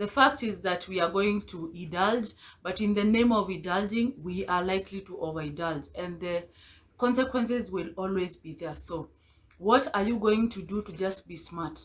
The fact is that we are going to indulge, but in the name of indulging, we are likely to overindulge, and the consequences will always be there. So what are you going to do to just be smart?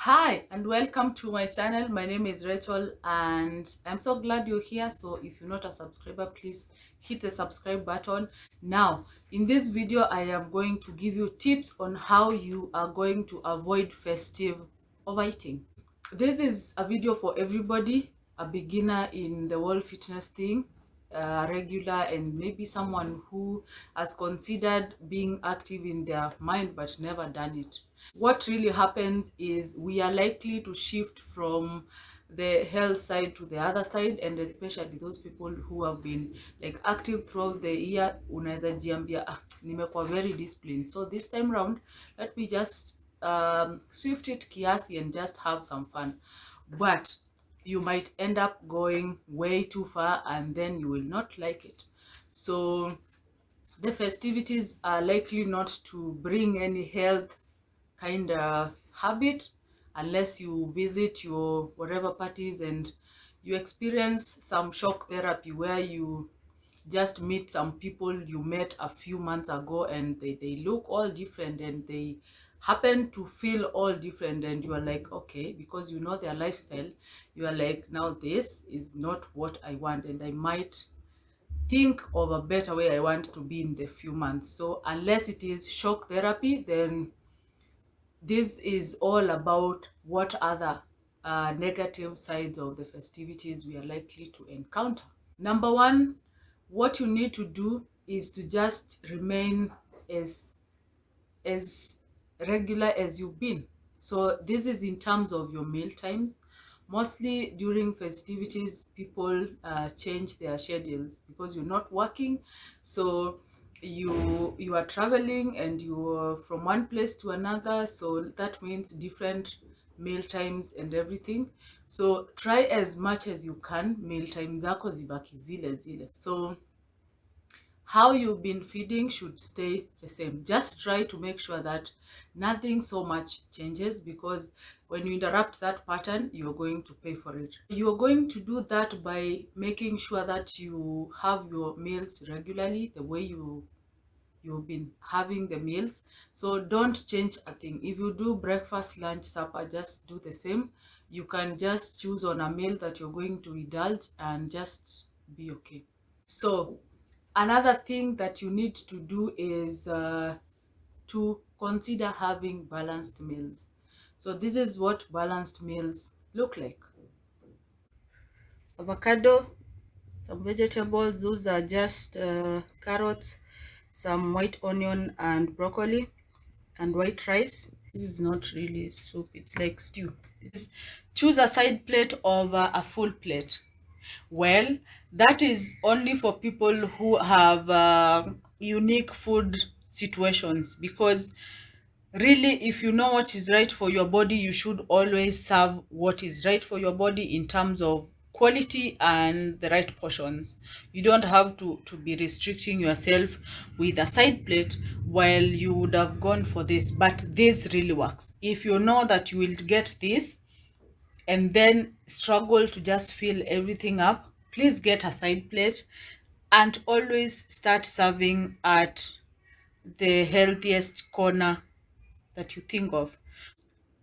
Hi and welcome to my channel. My name is Rachel and I'm so glad you're here. So if you're not a subscriber, please hit the subscribe button. Now in this video I am going to give you tips on how you are going to avoid festive overeating. This is a video for everybody, a beginner in the whole fitness thing, regular, and maybe someone who has considered being active in their mind but never done it. What really happens is we are likely to shift from the health side to the other side, and especially those people who have been like active throughout the year. Unaweza jiambia, nimekuwa very disciplined, so this time round let me just swift it kiasi and just have some fun. But you might end up going way too far and then you will not like it. So the festivities are likely not to bring any health kind of habit unless you visit your whatever parties and you experience some shock therapy where you just meet some people you met a few months ago and they look all different and they happen to feel all different, and you are like, okay, because you know their lifestyle, you are like, now this is not what I want and I might think of a better way I want to be in the few months. So unless it is shock therapy, then this is all about what other negative sides of the festivities we are likely to encounter. Number one, what you need to do is to just remain as regular as you've been. So this is in terms of your meal times. Mostly during festivities, people change their schedules because you're not working. So you are traveling and you're from one place to another. So that means different meal times and everything. So try as much as you can meal times zako zibaki zile zile. So how you've been feeding should stay the same. Just try to make sure that nothing so much changes, because when you interrupt that pattern, you're going to pay for it. You're going to do that by making sure that you have your meals regularly the way you've been having the meals. So don't change a thing. If you do breakfast, lunch, supper, just do the same. You can just choose on a meal that you're going to indulge and just be okay. So another thing that you need to do is to consider having balanced meals. So this is what balanced meals look like. Avocado, some vegetables, those are just carrots, some white onion and broccoli, and white rice. This is not really soup, it's like stew. Choose a side plate over a full plate. Well, that is only for people who have unique food situations, because really, if you know what is right for your body, you should always serve what is right for your body in terms of quality and the right portions. You don't have to be restricting yourself with a side plate while you would have gone for this. But this really works. If you know that you will get this and then struggle to just fill everything up, please get a side plate and always start serving at the healthiest corner that you think of.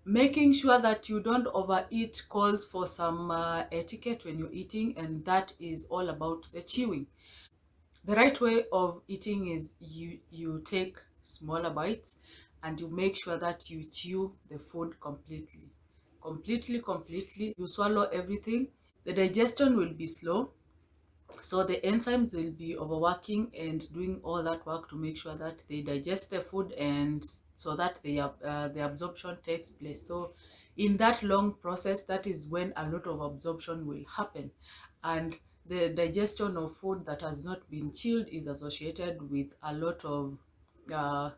Making sure that you don't overeat calls for some etiquette when you're eating, and that is all about the chewing. The right way of eating is you take smaller bites and you make sure that you chew the food completely. You swallow everything. The digestion will be slow, so the enzymes will be overworking and doing all that work to make sure that they digest the food, and so that the absorption takes place. So in that long process, that is when a lot of absorption will happen, and the digestion of food that has not been chilled is associated with a lot of uh,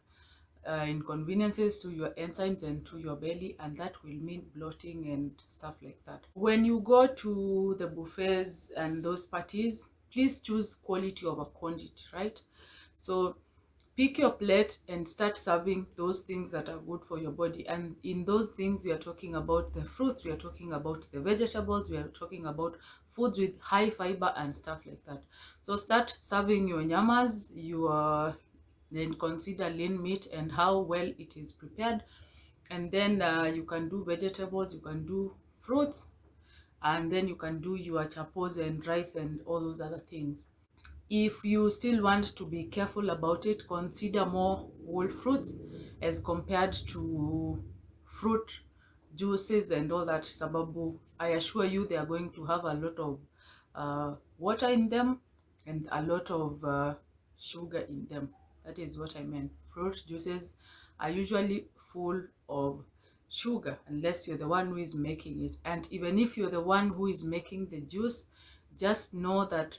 inconveniences to your enzymes and to your belly, and that will mean bloating and stuff like that. When you go to the buffets and those parties, please choose quality over quantity, right? So pick your plate and start serving those things that are good for your body. And in those things, we are talking about the fruits, we are talking about the vegetables, we are talking about foods with high fiber and stuff like that. So start serving your nyamas, your, then consider lean meat and how well it is prepared. And then you can do vegetables, you can do fruits, and then you can do your chapos and rice and all those other things. If you still want to be careful about it, consider more whole fruits as compared to fruit juices and all that. Sababu, I assure you they are going to have a lot of water in them and a lot of sugar in them. That is what I meant. Fruit juices are usually full of sugar unless you're the one who is making it. And even if you're the one who is making the juice, just know that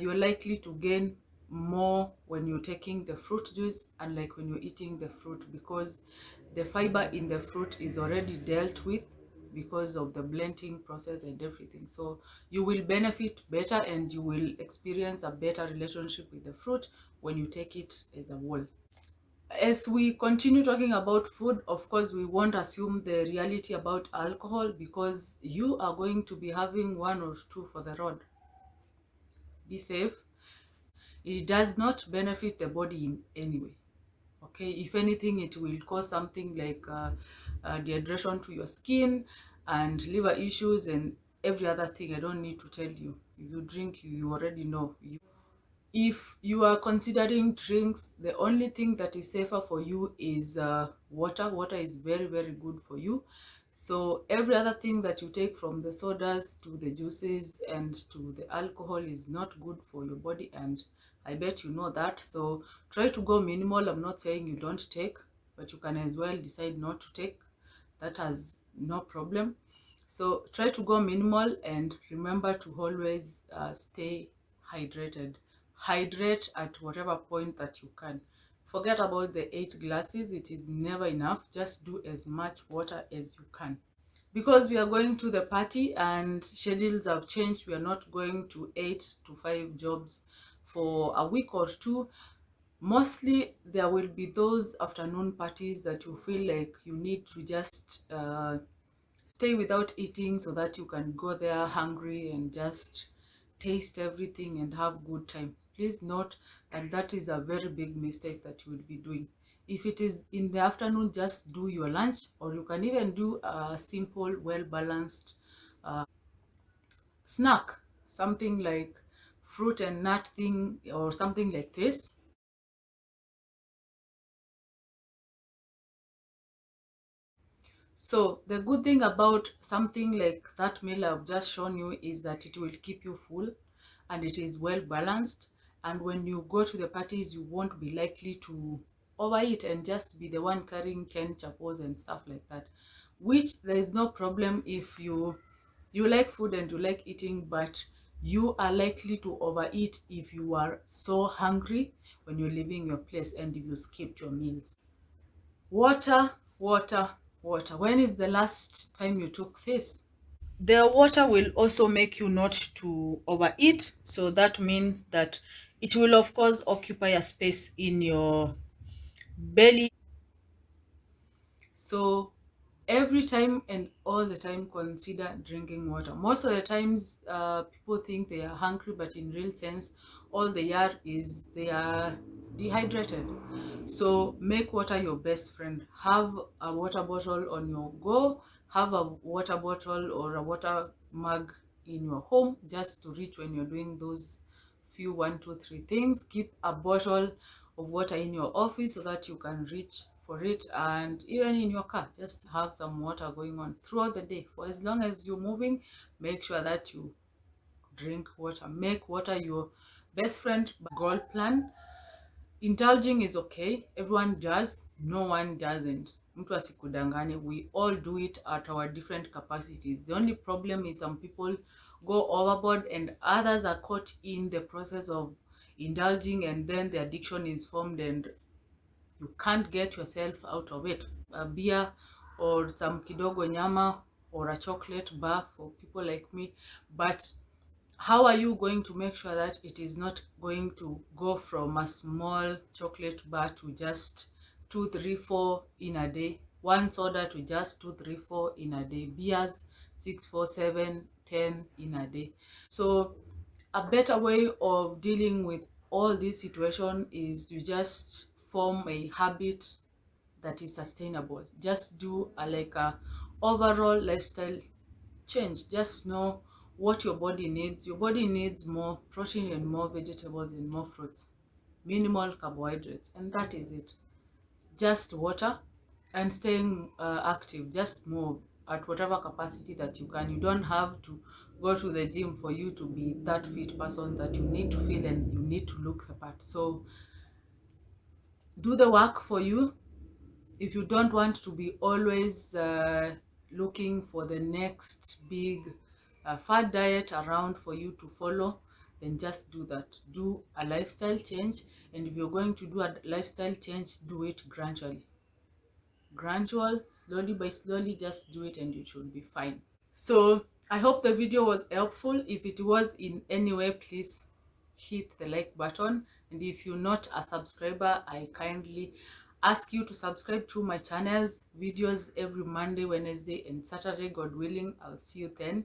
you're likely to gain more when you're taking the fruit juice unlike when you're eating the fruit, because the fiber in the fruit is already dealt with because of the blending process and everything. So you will benefit better and you will experience a better relationship with the fruit when you take it as a whole. As we continue talking about food, of course, we won't assume the reality about alcohol, because you are going to be having one or two for the road. Be safe. It does not benefit the body in any way. Okay, if anything, it will cause something like dehydration to your skin and liver issues and every other thing. I don't need to tell you. If you drink, you already know. If you are considering drinks, the only thing that is safer for you is water. Water is very, very good for you. So every other thing that you take, from the sodas to the juices and to the alcohol, is not good for your body, and I bet you know that. So try to go minimal. I'm not saying you don't take, but you can as well decide not to take. That has no problem. So try to go minimal, and remember to always stay hydrated. Hydrate at whatever point that you can. Forget about the 8 glasses. It is never enough. Just do as much water as you can. Because we are going to the party and schedules have changed, we are not going to 8 to 5 jobs for a week or two. Mostly there will be those afternoon parties that you feel like you need to just stay without eating so that you can go there hungry and just taste everything and have good time. Please note that that is a very big mistake that you will be doing. If it is in the afternoon, just do your lunch, or you can even do a simple, well balanced snack, something like fruit and nut thing or something like this. So the good thing about something like that meal I've just shown you is that it will keep you full and it is well balanced. And when you go to the parties, you won't be likely to overeat and just be the one carrying 10 chapos and stuff like that. Which there is no problem if you like food and you like eating, but you are likely to overeat if you are so hungry when you're leaving your place and if you skipped your meals. Water, water, water. When is the last time you took this? The water will also make you not to overeat. So that means that it will, of course, occupy a space in your belly. So every time and all the time, consider drinking water. Most of the times, people think they are hungry, but in real sense, all they are is they are dehydrated. So make water your best friend. Have a water bottle on your go. Have a water bottle or a water mug in your home just to reach when you're doing those few 1, 2, 3 things. Keep a bottle of water in your office so that you can reach for it, and even in your car, just have some water going on throughout the day. For as long as you're moving, make sure that you drink water. Make water your best friend. Goal plan. Indulging is okay. Everyone does. No one doesn't. Mtu asikudanganye. We all do it at our different capacities. The only problem is some people go overboard and others are caught in the process of indulging, and then the addiction is formed and You can't get yourself out of it. A beer or some kidogo nyama or a chocolate bar for people like me. But how are you going to make sure that it is not going to go from a small chocolate bar to just 2, 3, 4 in a day? One soda to just 2, 3, 4 in a day. Beers 6, 4, 7, 10 in a day. So a better way of dealing with all this situation is to just form a habit that is sustainable. Just do a overall lifestyle change. Just know what your body needs. Your body needs more protein and more vegetables and more fruits, minimal carbohydrates, and that is it. Just water and staying active. Just move at whatever capacity that you can. You don't have to go to the gym for you to be that fit person that you need to feel and you need to look the part. So do the work for you. If you don't want to be always looking for the next big fad diet around for you to follow, then just do that. Do a lifestyle change, and if you're going to do a lifestyle change, do it gradually. Gradual, slowly by slowly, just do it and you should be fine. So I hope the video was helpful. If it was in any way, please hit the like button, and if you're not a subscriber, I kindly ask you to subscribe to my channel's videos every Monday, Wednesday and Saturday. God willing, I'll see you then.